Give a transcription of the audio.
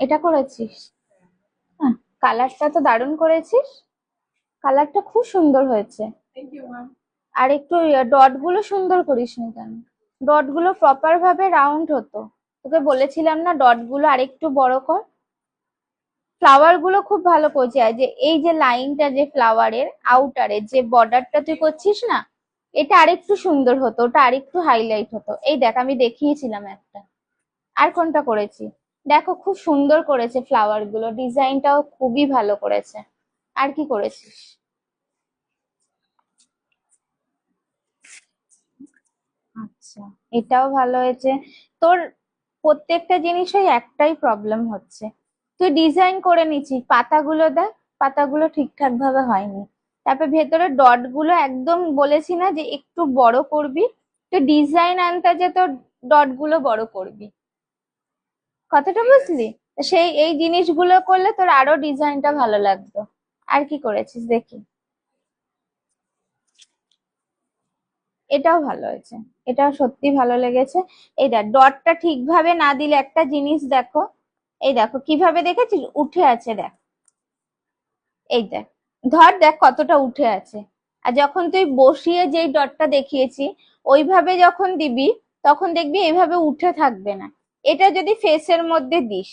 এটা করেছিস? হ্যাঁ, কালারটা তো দারুণ করেছিস। কালারটা খুব সুন্দর হয়েছে। আর একটু ডট গুলো সুন্দর করিসনি কেন? ডট গুলো প্রপার ভাবে রাউন্ড হতো। তোকে বলেছিলাম না ডট গুলো আরেকটু বড় কর। ফ্লাওয়ার গুলো খুব ভালো করছে, আর যে এই যে লাইনটা যে ফ্লাওয়ারের আউটারে যে বর্ডারটা তুই করছিস না, এটা আরেকটু সুন্দর হতো, ওটা আরেকটু হাইলাইট হতো। এই দেখ আমি দেখিয়েছিলাম একটা। আর কোনটা করেছি? দেখো খুব সুন্দর করেছে ফ্লাওয়ার গুলো, ডিজাইনটাও খুবই ভালো করেছে। আর কি করেছিস? আচ্ছা, এটাও ভালো হয়েছে। তোর প্রত্যেকটা জিনিসই একটাই প্রবলেম হচ্ছে, তুই ডিজাইন করে নিচ্ছিস, পাতাগুলো দেখ, পাতাগুলো ঠিকঠাক ভাবে হয়নি। তারপর ভেতরে ডট গুলো একদম বলেছি না যে একটু বড় করবি, তো ডিজাইন আনতে যে তোর ডট গুলো বড় করবি। কথাটা বুঝলি? তা সেই এই জিনিসগুলো করলে তোর আরো ডিজাইনটা ভালো লাগতো। আর কি করেছিস দেখি? এটাও ভালো হয়েছে, এটাও সত্যি ভালো লেগেছে। এই দেখ ডটটা ঠিকভাবে না দিলে একটা জিনিস দেখো, এই দেখো কিভাবে দেখেছিস উঠে আছে, দেখ। এই দেখ, ধর দেখ কতটা উঠে আছে। আর যখন তুই বসিয়ে যেই ডটটা দেখিয়েছি ওইভাবে যখন দিবি, তখন দেখবি এইভাবে উঠে থাকবে না। এটা যদি ফেসের মধ্যে দিস,